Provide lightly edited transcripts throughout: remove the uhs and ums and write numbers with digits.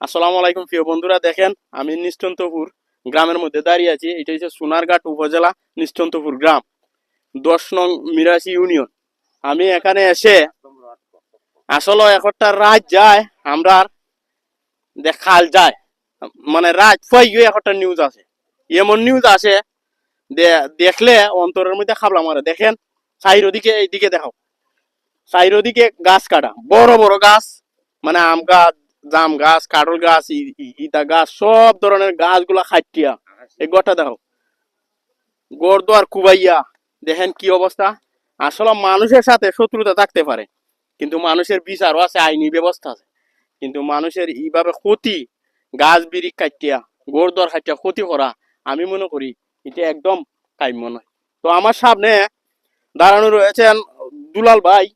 আসসালামু আলাইকুম প্রিয় বন্ধুরা, দেখেন আমি নিশ্চন্তপুর গ্রামের মধ্যে দাঁড়িয়ে আছি। এটা হচ্ছে সোনারঘাট উপজেলা নিশ্চন্তপুর গ্রাম, 10 নং মিরাশি ইউনিয়ন। আমি এখানে এসে আসলে একটা রাত যায়, আমরা দেখাল যায়, মানে রাত ফাইয়ে একটা নিউজ আছে, এমন নিউজ আছে দেখলে অন্তরের মধ্যে খাবলা মারে। দেখেন চারিদিকে, এইদিকে দেখাও, চারিদিকে গাছ কাটা, বড় বড় গাছ, মানে আম গাছ, জাম গাছ, কাঠল গাছ, ইটা গাছ, সব ধরনের গাছগুলা খাটিয়া এই গড়টা দেখো, গড় দোয়ার কুবাইয়া। দেখেন কি অবস্থা। আসলে মানুষের সাথে শত্রুতা থাকতে পারে, কিন্তু মানুষের বিচারও আছে, আইনি ব্যবস্থা আছে। কিন্তু মানুষের এইভাবে ক্ষতি, গাছ বিড়ি কাটিয়া, গড় দর কাটিয়া ক্ষতি করা, আমি মনে করি এটা একদম কাম্য নয়। তো আমার সামনে দাঁড়ানো রয়েছেন দুলাল ভাই।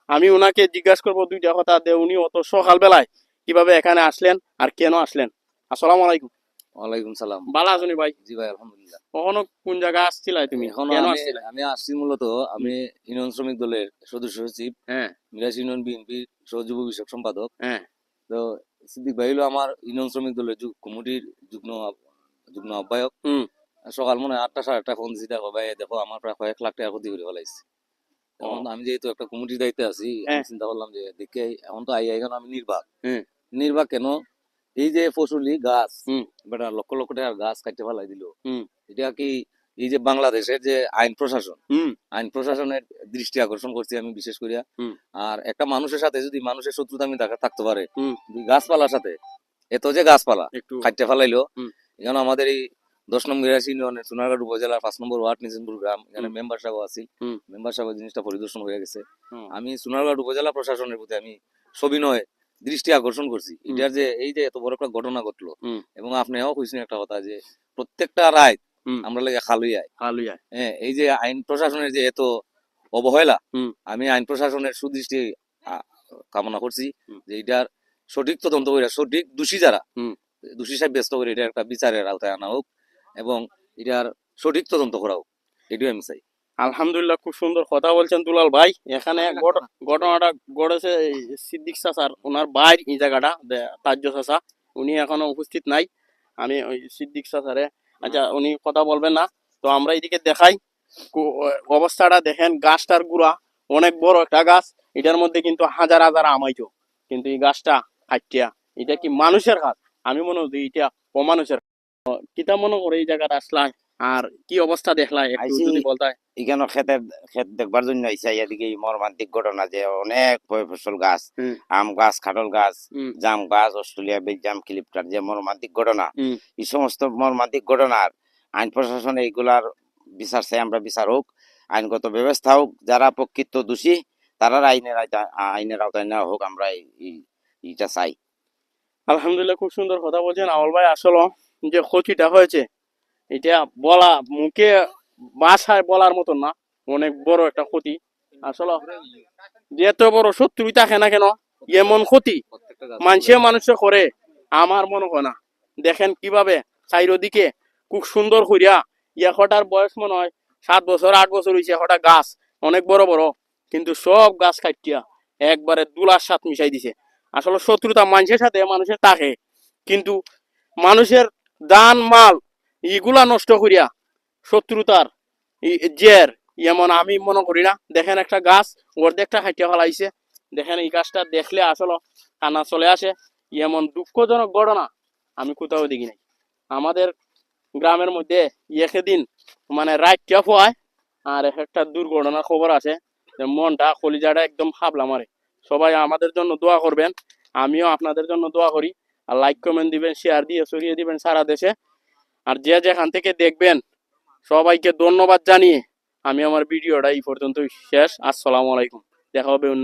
আমি ওনাকে জিজ্ঞাসা করবো দুইটা কথা, যে উনি অত সকালবেলায় কিভাবে এখানে আসলেন আর কেন আসলেন। আসসালামু আলাইকুম। ওয়ালাইকুম সালাম। ভালো আছো ভাই? জি ভাই, আলহামদুলিল্লাহ। কখনো কোন জায়গায় আসছিলাই তুমি, এখন কেন আমি আসছিলাই? আমি আসছি মূলত আমি ইউনিয়ন শ্রমিক দলের সদস্য সচিব, হ্যাঁ মিরাজ ইউনিয়ন বিএনপির সহযুব বিষয়ক সম্পাদক। হ্যাঁ। তো সিদ্দিক ভাই হলো আমার ইউনিয়ন শ্রমিক দলের কমিটির যুগ্ম যুগ্ম আহ্বায়ক। হুম। সকাল মনে হয় 8টা 8:30 ফোন দিছি, দেখো ভাই দেখো আমার প্রায় কয়েক লাখ টাকা ক্ষতি করে ফেলাইছি। এখন আমি যেহেতু একটা কমিটির দায়িত্বে আছি, আমি চিন্তা করলাম যে দেখে এখন তো এখন আমি নির্বাক। নির্বাক কেন? এই যে ফসলি গাছ, বেটা লক্ষ লক্ষ টাকার গাছ কাটতে ফেলাই দিল, এটা কি এই যে বাংলাদেশের যে আইন প্রশাসন, আইন প্রশাসনের দৃষ্টি আকর্ষণ করছি আমি বিশেষ করিয়া। আর একটা মানুষের সাথে যদি মানুষের শত্রুতা আমি থাকতে পারে, গাছপালার সাথে এত যে গাছপালা কাটতে ফেলাইলো, এখানে আমাদের এই 10 নং মিরাশি ইউনিয়নের সোনারঘাট উপজেলার 5 নম্বর ওয়ার্ড নিজামপুর গ্রাম, এখানে মেম্বার সাহেব আছি। মেম্বার সাহেব জিনিসটা পরিদর্শন হয়ে গেছে। আমি সোনারঘাট উপজেলা প্রশাসনের প্রতি আমি সবিনয় দৃষ্টি আকর্ষণ করছি, এটার যে এই যে এত বড় একটা ঘটনা ঘটলো। এবং আপনিও কইছেন একটা কথা যে প্রত্যেকটা রায় আমরা লাগে খালুইয়ায়। হ্যাঁ, এই যে আইন প্রশাসনের যে এত অবহেলা, আমি আইন প্রশাসনের সুদৃষ্টি কামনা করছি যে এটার সঠিক তদন্ত করে সঠিক দোষী যারা দোষী সাব্যস্ত করে এটা একটা বিচারের আওতায় আনা হোক এবং এটার সঠিক তদন্ত করা হোক, এটাই আমি চাই। আলহামদুলিল্লাহ, খুব সুন্দর কথা বলছেন দুলাল ভাই। এখানে ঘটনাটা ঘটেছে সিদ্দিক চাচার, ওনার ভাই এই জায়গাটা তাজ্য চাচা, উনি এখনো উপস্থিত নাই। আমি ওই সিদ্দিক চাচারে, আচ্ছা উনি কথা বলবেন না, তো আমরা এইদিকে দেখাই অবস্থাটা। দেখেন গাছটার গুড়া, অনেক বড় একটা গাছ, এটার মধ্যে কিন্তু হাজার হাজার আমাইতো, কিন্তু এই গাছটা কাটিয়া, এটা কি মানুষের হাত? আমি মনে করি এটা অমানুষের। কিতা মনে করে এই জায়গাটা আসলাই আর কি অবস্থা দেখলাই একটু যদি বলতে। এখানে ক্ষেত দেখবার জন্য আইসা, এদিকে মর্মান্তিক ঘটনা যে অনেক ফসল গাছ, আম গাছ, কাঁঠাল গাছ, জাম গাছ, অস্ট্রেলিয়া বেলজিয়াম ক্লিপটার যে মর্মান্তিক ঘটনা, এই সমস্ত মর্মান্তিক ঘটনার আইন প্রশাসন এইগুলার বিচার চাই, আমরা বিচার হোক, আইনগত ব্যবস্থা হোক, যারা প্রকৃত দোষী তারা আইনের আওতায় নেওয়া হোক, আমরা এইটা চাই। আলহামদুলিল্লাহ, খুব সুন্দর কথা বলছেন আওয়াল ভাই। আসলে যে ক্ষতিটা হয়েছে এটা বলা মুখে ভাষায় বলার মতো না, অনেক বড় একটা ক্ষতি। আসলে এত বড় শত্রুই থাকে না কেন, এমন ক্ষতি মানুষে করে আমার মনে হয় না। দেখেন কিভাবে চারিদিকে খুব সুন্দর করিয়া, এখটার বয়স মনে হয় 7 বছর 8 বছর হয়েছে, এখটা গাছ অনেক বড় বড়, কিন্তু সব গাছ কাটিয়া একবারে দুলার সাথ মিশাই দিছে। আসলে শত্রুতা মানুষের সাথে মানুষের থাকে, কিন্তু মানুষের দান মাল এগুলা নষ্ট করিয়া শত্রুতার জের এমন আমি মনে করি না। দেখেন একটা গাছ অর্ধেকটা হাইটিয়া ফেলাইছে, দেখেন এই গাছটা দেখলে আসলে কান্না চলে আসে। এমন দুঃখজনক ঘটনা আমি কোথাও দেখি নাই আমাদের গ্রামের মধ্যে। একদিন মানে রাতটা হয় আর একটা দুর্ঘটনার খবর আছে, মনটা কলিজাটা একদম হাবলা মারে। সবাই আমাদের জন্য দোয়া করবেন, আমিও আপনাদের জন্য দোয়া করি। আর লাইক কমেন্ট দিবেন, শেয়ার দিয়ে ছড়িয়ে দিবেন সারা দেশে। আর যে যেখান থেকে দেখবেন সবাইকে ধন্যবাদ জানিয়ে আমি আমার ভিডিওটা এই পর্যন্তই শেষ। আসসালামু আলাইকুম, দেখা হবে অন্য